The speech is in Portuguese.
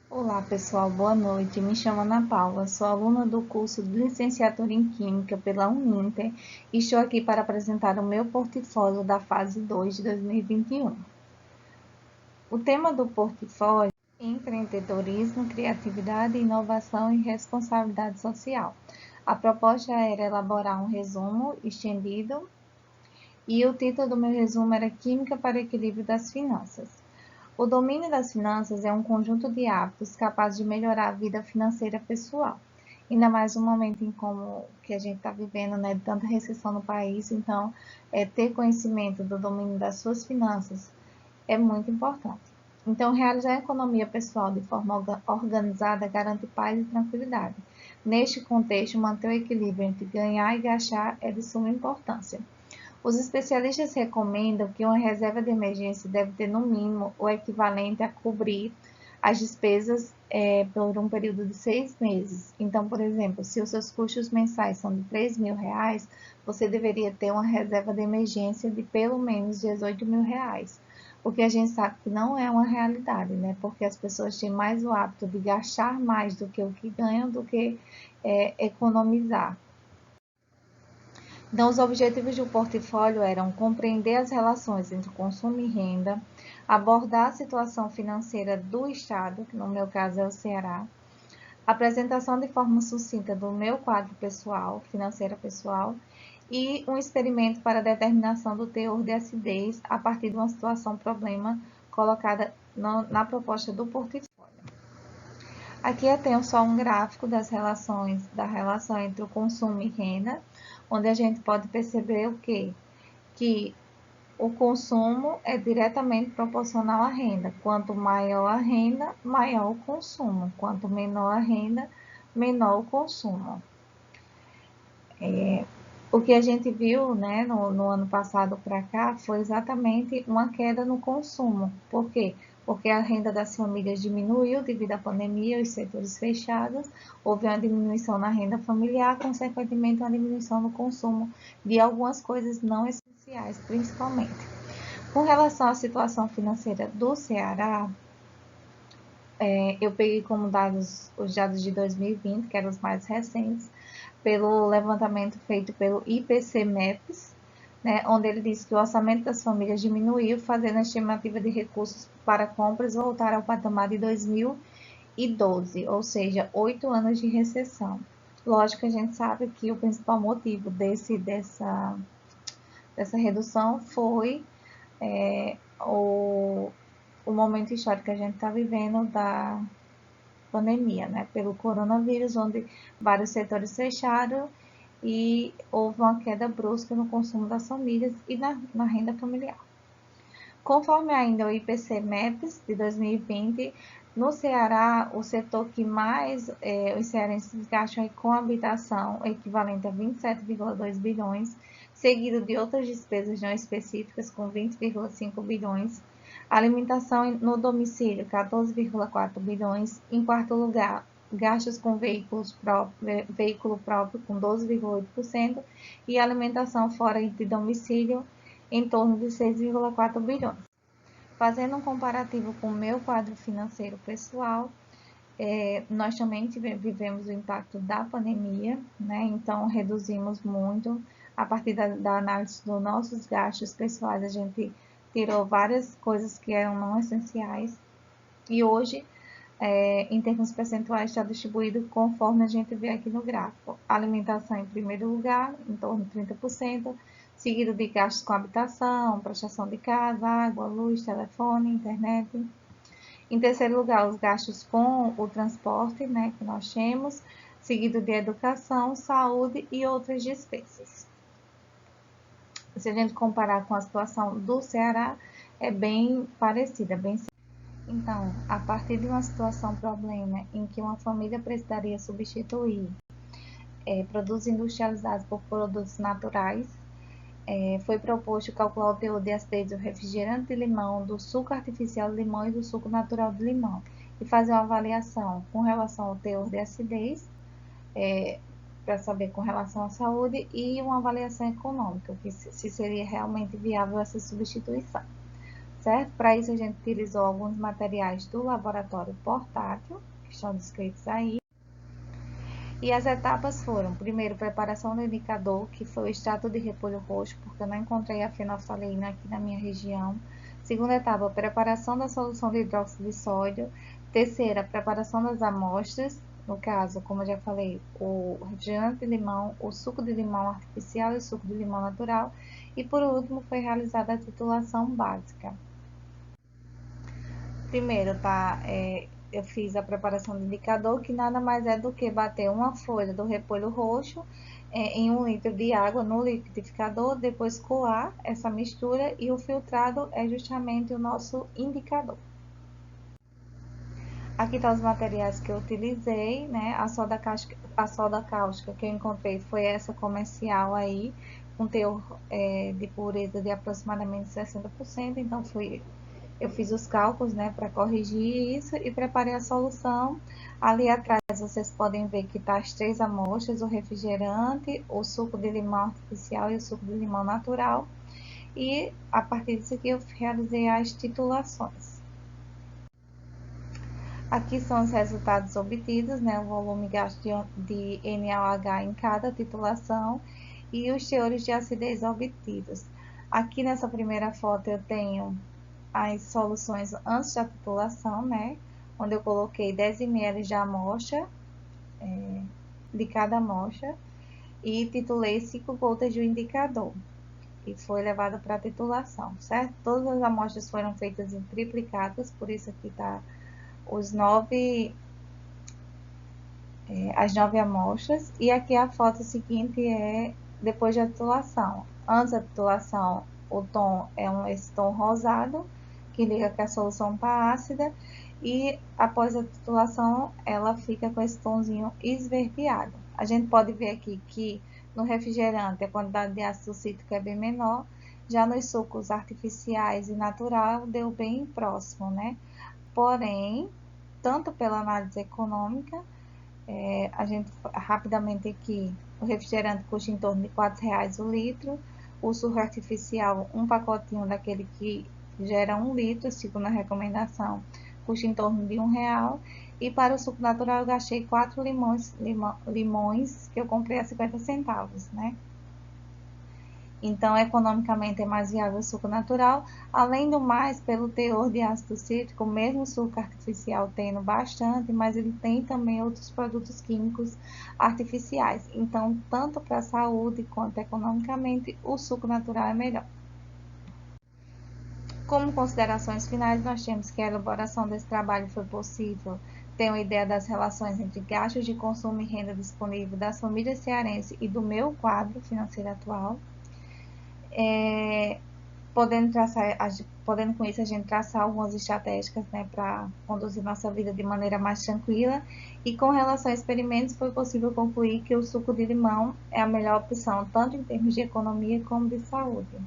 Olá pessoal, boa noite. Me chamo Ana Paula, sou aluna do curso de Licenciatura em Química pela Uninter e estou aqui para apresentar o meu portfólio da fase 2 de 2021. O tema do portfólio é empreendedorismo, criatividade, inovação e responsabilidade social. A proposta era elaborar um resumo estendido e o título do meu resumo era Química para o Equilíbrio das Finanças. O domínio das finanças é um conjunto de hábitos capazes de melhorar a vida financeira pessoal. Ainda mais no momento em como que a gente está vivendo, né, de tanta recessão no país, então, ter conhecimento do domínio das suas finanças é muito importante. Então, realizar a economia pessoal de forma organizada garante paz e tranquilidade. Neste contexto, manter o equilíbrio entre ganhar e gastar é de suma importância. Os especialistas recomendam que uma reserva de emergência deve ter, no mínimo, o equivalente a cobrir as despesas por um período de 6 meses. Então, por exemplo, se os seus custos mensais são de R$ 3.000, você deveria ter uma reserva de emergência de pelo menos R$ 18.000. O que a gente sabe que não é uma realidade, né? Porque as pessoas têm mais o hábito de gastar mais do que o que ganham do que economizar. Então, os objetivos do portfólio eram compreender as relações entre consumo e renda, abordar a situação financeira do Estado, que no meu caso é o Ceará, apresentação de forma sucinta do meu quadro pessoal, financeira pessoal, e um experimento para determinação do teor de acidez a partir de uma situação-problema colocada na proposta do portfólio. Aqui eu tenho só um gráfico da relação entre o consumo e renda, onde a gente pode perceber o quê? Que o consumo é diretamente proporcional à renda. Quanto maior a renda, maior o consumo. Quanto menor a renda, menor o consumo. O que a gente viu, né, no ano passado para cá foi exatamente uma queda no consumo. Por quê? Porque a renda das famílias diminuiu devido à pandemia, os setores fechados, houve uma diminuição na renda familiar, consequentemente uma diminuição no consumo de algumas coisas não essenciais, principalmente. Com relação à situação financeira do Ceará, eu peguei como dados os dados de 2020, que eram os mais recentes, pelo levantamento feito pelo IPC-MEPS, né, onde ele diz que o orçamento das famílias diminuiu, fazendo a estimativa de recursos para compras voltar ao patamar de 2012, ou seja, 8 anos de recessão. Lógico que a gente sabe que o principal motivo dessa redução foi o momento histórico que a gente está vivendo da pandemia, né, pelo coronavírus, onde vários setores fecharam e houve uma queda brusca no consumo das famílias e na renda familiar. Conforme ainda o IPC-MEPS de 2020, no Ceará, o setor que mais os cearenses gastam é com habitação, equivalente a 27,2 bilhões, seguido de outras despesas não específicas, com 20,5 bilhões, alimentação no domicílio, 14,4 bilhões, em quarto lugar, gastos com veículo próprio, com 12,8%, e alimentação fora de domicílio, em torno de 6,4 bilhões. Fazendo um comparativo com o meu quadro financeiro pessoal, nós também vivemos o impacto da pandemia, né? Então reduzimos muito. A partir da análise dos nossos gastos pessoais, a gente tirou várias coisas que eram não essenciais. E hoje, em termos percentuais, está distribuído conforme a gente vê aqui no gráfico. Alimentação em primeiro lugar, em torno de 30%, seguido de gastos com habitação, prestação de casa, água, luz, telefone, internet. Em terceiro lugar, os gastos com o transporte, né, que nós temos, seguido de educação, saúde e outras despesas. Se a gente comparar com a situação do Ceará, é bem parecida, bem. Então, a partir de uma situação problema em que uma família precisaria substituir produtos industrializados por produtos naturais, foi proposto calcular o teor de acidez do refrigerante de limão, do suco artificial de limão e do suco natural de limão, e fazer uma avaliação com relação ao teor de acidez, para saber com relação à saúde, e uma avaliação econômica, que se seria realmente viável essa substituição. certo? Para isso, a gente utilizou alguns materiais do laboratório portátil, que estão descritos aí. E as etapas foram, primeiro, preparação do indicador, que foi o extrato de repolho roxo, porque eu não encontrei a fenolftaleína aqui na minha região. Segunda etapa, preparação da solução de hidróxido de sódio. Terceira, preparação das amostras, no caso, como eu já falei, o refrigerante de limão, o suco de limão artificial e o suco de limão natural. E por último, foi realizada a titulação básica. Primeiro, tá? Eu fiz a preparação do indicador, que nada mais é do que bater uma folha do repolho roxo em 1 litro de água no liquidificador, depois coar essa mistura e o filtrado é justamente o nosso indicador. Aqui estão os materiais que eu utilizei, né? A soda cáustica que eu encontrei foi essa comercial aí, com teor de pureza de aproximadamente 60%, então eu fiz os cálculos, né, para corrigir isso e preparei a solução. Ali atrás vocês podem ver que tá as 3 amostras, o refrigerante, o suco de limão artificial e o suco de limão natural. E a partir disso aqui eu realizei as titulações. Aqui são os resultados obtidos, né, o volume gasto de NaOH em cada titulação e os teores de acidez obtidos. Aqui nessa primeira foto eu tenho as soluções antes da titulação, né? Onde eu coloquei 10 ml de amostra, de cada amostra, e titulei 5 gotas de um indicador, e foi levado para a titulação, certo? Todas as amostras foram feitas em triplicadas, por isso aqui tá as 9 amostras, e aqui a foto seguinte é depois da titulação. Antes da titulação, o tom é esse tom rosado, que indica que a solução está ácida, e após a titulação ela fica com esse tomzinho esverdeado. A gente pode ver aqui que no refrigerante a quantidade de ácido cítrico é bem menor, já nos sucos artificiais e natural deu bem próximo, né? Porém, tanto pela análise econômica, a gente rapidamente aqui, o refrigerante custa em torno de R$ 4,00 o litro, o suco artificial, um pacotinho daquele que gera 1 litro, segundo a recomendação, custa em torno de R$ 1,00, e para o suco natural eu gastei 4 limões que eu comprei a 50 centavos, né? Então, economicamente é mais viável o suco natural. Além do mais, pelo teor de ácido cítrico, mesmo o suco artificial tendo bastante, mas ele tem também outros produtos químicos artificiais. Então, tanto para a saúde quanto economicamente, o suco natural é melhor. Como considerações finais, nós temos que a elaboração desse trabalho foi possível ter uma ideia das relações entre gastos de consumo e renda disponível das famílias cearenses e do meu quadro financeiro atual. Podendo com isso a gente traçar algumas estratégias, né, para conduzir nossa vida de maneira mais tranquila. E com relação a experimentos, foi possível concluir que o suco de limão é a melhor opção, tanto em termos de economia como de saúde.